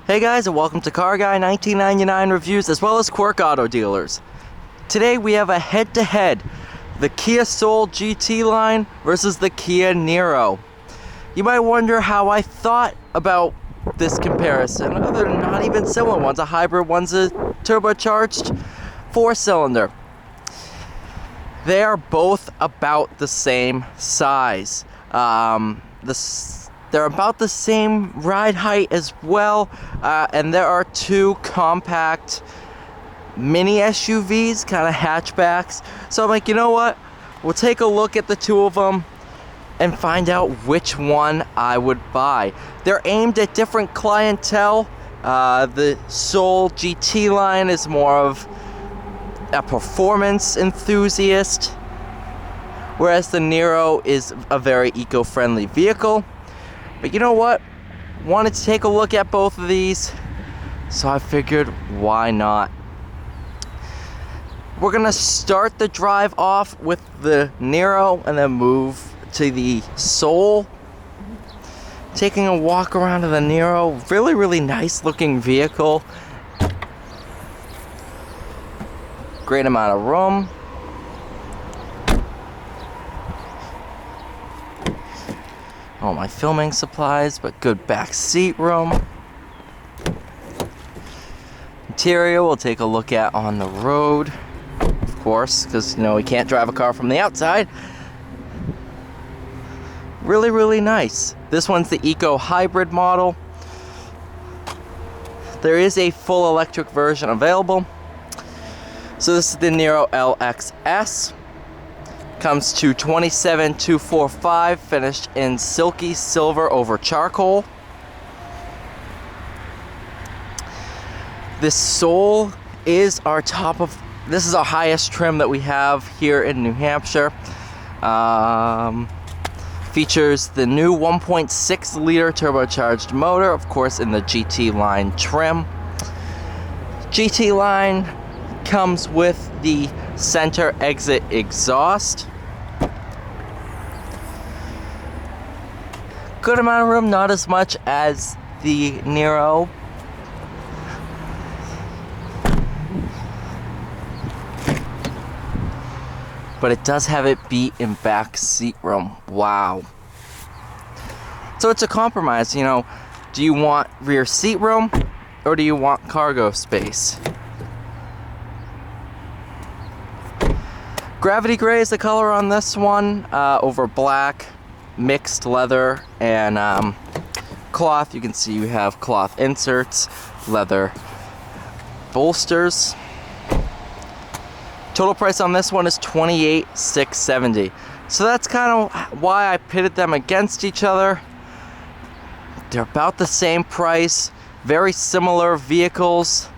Hey guys, and welcome to Carguy1999 reviews as well as Quirk Auto Dealers. Today we have a head-to-head, the Kia Soul GT line versus the Kia Niro. You might wonder how I thought about this comparison. They're not even similar. One's a hybrid, one's a turbocharged 4-cylinder. They are both about the same size. They're about the same ride height as well, and there are two compact mini SUVs, kind of hatchbacks. So I'm like, you know what? We'll take a look at the two of them and find out which one I would buy. They're aimed at different clientele. The Soul GT line is more of a performance enthusiast, whereas the Niro is a very eco-friendly vehicle. But you know what? Wanted to take a look at both of these, so I figured, why not? We're gonna start the drive off with the Niro and then move to the Soul. Taking a walk around of the Niro. Really nice looking vehicle. Great amount of room. All my filming supplies, but good back seat room. Interior we'll take a look at on the road, of course, because we can't drive a car from the outside. Really nice. This one's the Eco Hybrid model. There is a full electric version available. So this is the Niro LXS. Comes to $27,245, finished in silky silver over charcoal. This Soul is our this is our highest trim that we have here in New Hampshire. Features the new 1.6 liter turbocharged motor, of course, in the GT line trim. GT line comes with the center exit exhaust. Good amount of room, not as much as the Niro. But it does have it beat in back seat room. Wow. So it's a compromise, Do you want rear seat room or do you want cargo space? Gravity gray is the color on this one, over black, mixed leather, and cloth. You can see you have cloth inserts, leather bolsters. Total price on this one is $28,670. So that's kind of why I pitted them against each other. They're about the same price, very similar vehicles.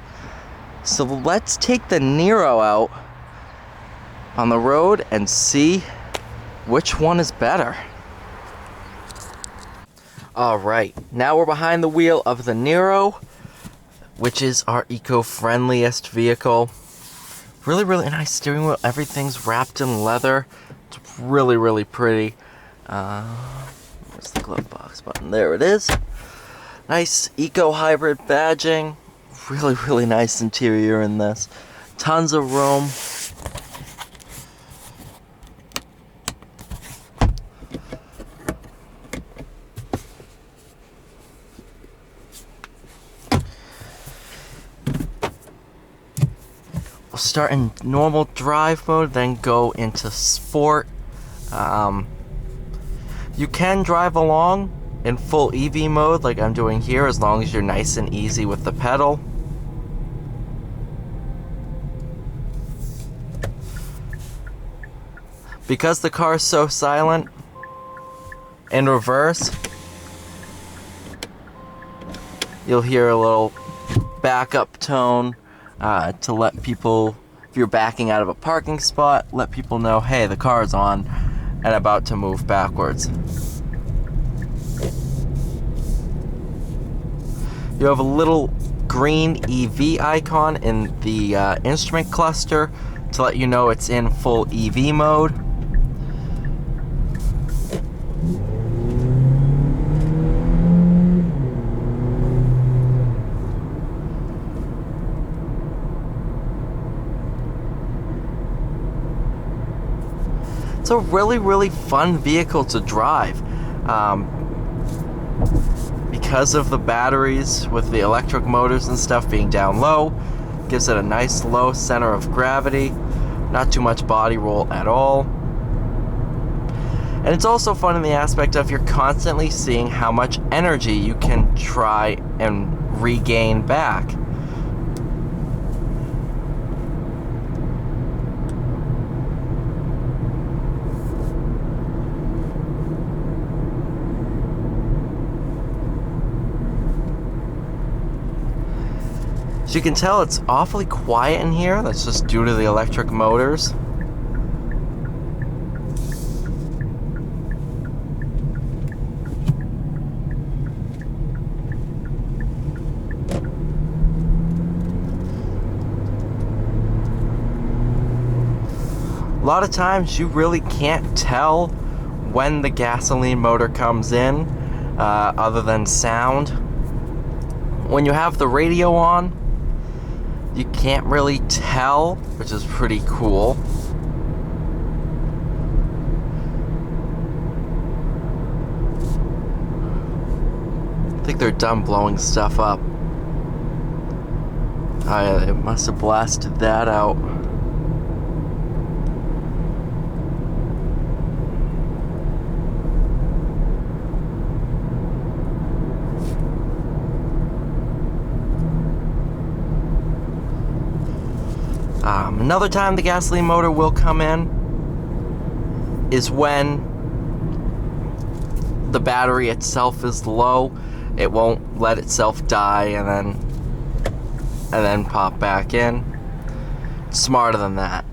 So let's take the Niro out on the road and see which one is better. Alright, now we're behind the wheel of the Niro, which is our eco-friendliest vehicle. Really nice steering wheel. Everything's wrapped in leather. It's really pretty. Where's the glove box button? There it is. Nice eco-hybrid badging. Really nice interior in this. Tons of room. We'll start in normal drive mode, then go into sport. You can drive along in full EV mode like I'm doing here, as long as you're nice and easy with the pedal. Because the car is so silent, in reverse, you'll hear a little backup tone. To let people, if you're backing out of a parking spot, let people know, hey, the car's on and about to move backwards. You have a little green EV icon in the instrument cluster to let you know it's in full EV mode. It's a really, really fun vehicle to drive. Because of the batteries with the electric motors and stuff being down low, gives it a nice low center of gravity, not too much body roll at all. And it's also fun in the aspect of you're constantly seeing how much energy you can try and regain back. As you can tell, it's awfully quiet in here. That's just due to the electric motors. A lot of times you really can't tell when the gasoline motor comes in, other than sound. When you have the radio on, you can't really tell, which is pretty cool. I think they're done blowing stuff up. It must have blasted that out. Another time the gasoline motor will come in is when the battery itself is low. It won't let itself die and then pop back in. It's smarter than that.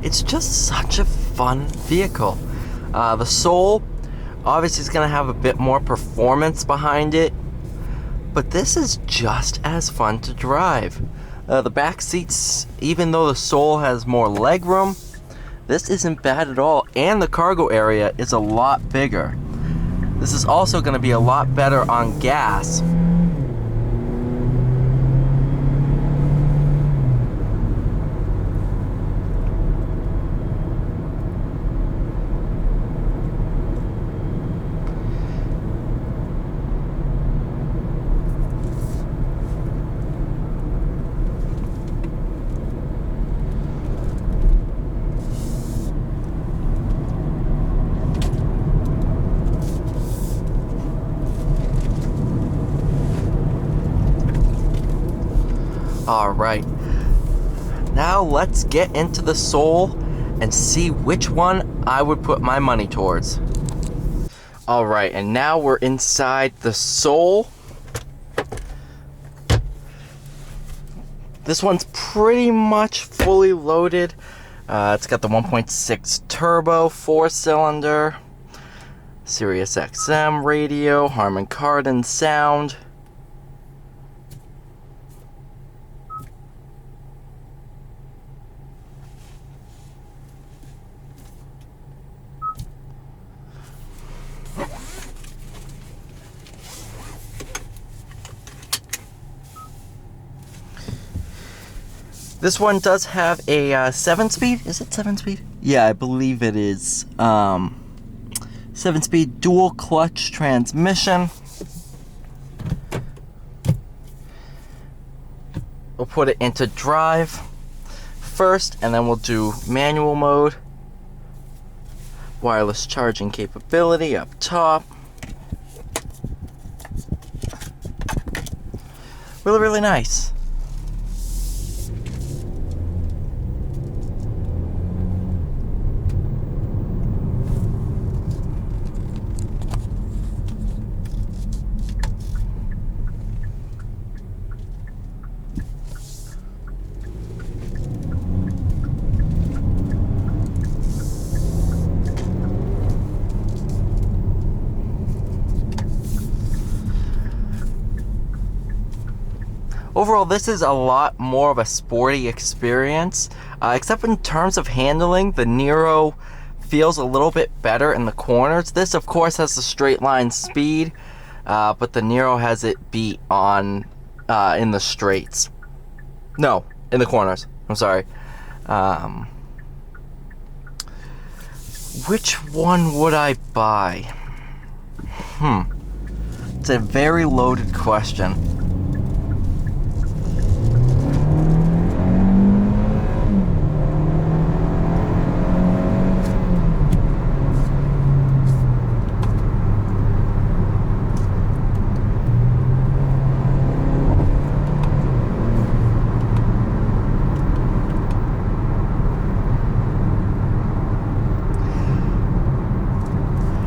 It's just such a fun vehicle. The Soul obviously is going to have a bit more performance behind it, but this is just as fun to drive. The back seats, even though the Soul has more legroom, this isn't bad at all, and the cargo area is a lot bigger. This is also going to be a lot better on gas. Alright, now let's get into the Soul and see which one I would put my money towards. Alright, and now we're inside the Soul. This one's pretty much fully loaded. It's got the 1.6 turbo, 4-cylinder, Sirius XM radio, Harman Kardon sound. This one does have a 7-speed. Is it 7-speed? Yeah, I believe it is. 7-speed dual clutch transmission. We'll put it into drive first, and then we'll do manual mode. Wireless charging capability up top. Really, really nice. Overall, this is a lot more of a sporty experience, except in terms of handling. The Niro feels a little bit better in the corners. This, of course, has the straight line speed, but the Niro has it beat on in the straights. No, in the corners. I'm sorry. Which one would I buy? It's a very loaded question.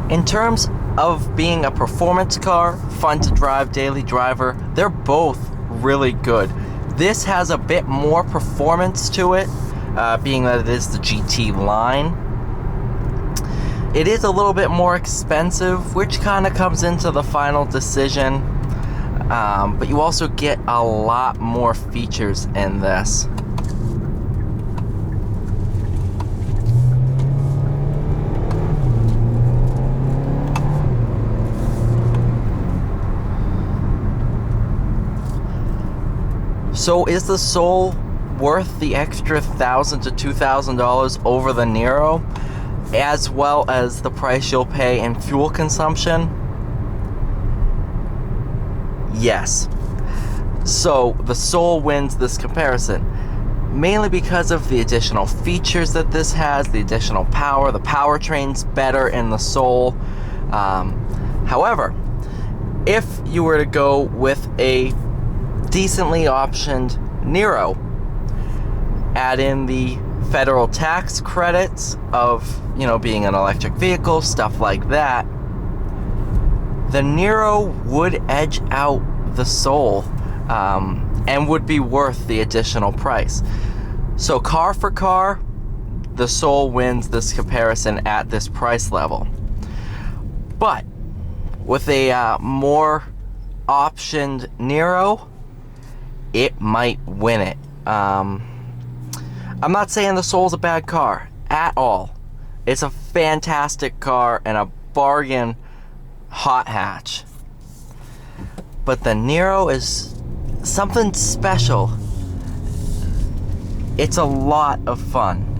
In terms of being a performance car, fun to drive, daily driver, they're both really good. This has a bit more performance to it, being that it is the GT line. It is a little bit more expensive, which kind of comes into the final decision, but you also get a lot more features in this. So is the Soul worth the extra $1,000 to $2,000 over the Niro, as well as the price you'll pay in fuel consumption? Yes. So the Soul wins this comparison, mainly because of the additional features that this has, the additional power. The powertrain's better in the Soul. However, if you were to go with a decently optioned Niro, add in the federal tax credits of, being an electric vehicle, stuff like that, the Niro would edge out the Soul, and would be worth the additional price. So car for car, the Soul wins this comparison at this price level. But with a more optioned Niro, it might win it. I'm not saying the Soul's a bad car at all. It's a fantastic car and a bargain hot hatch. But the Niro is something special. It's a lot of fun.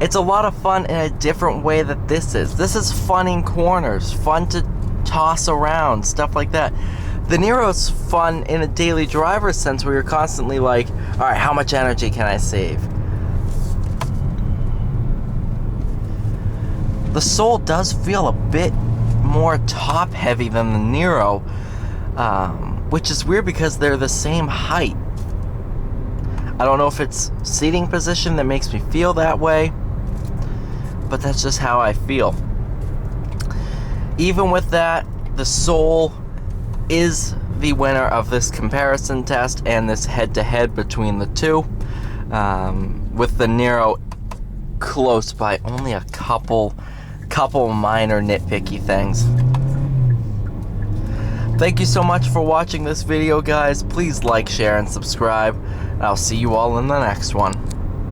It's a lot of fun in a different way that this is. This is fun in corners, fun to toss around, stuff like that. The Niro's fun in a daily driver sense where you're constantly like, all right, how much energy can I save? The Soul does feel a bit more top heavy than the Niro, which is weird because they're the same height. I don't know if it's seating position that makes me feel that way, but that's just how I feel. Even with that, the Soul is the winner of this comparison test and this head-to-head between the two, with the Niro close by only a couple minor nitpicky things. Thank you so much for watching this video, guys. Please like, share, and subscribe, and I'll see you all in the next one.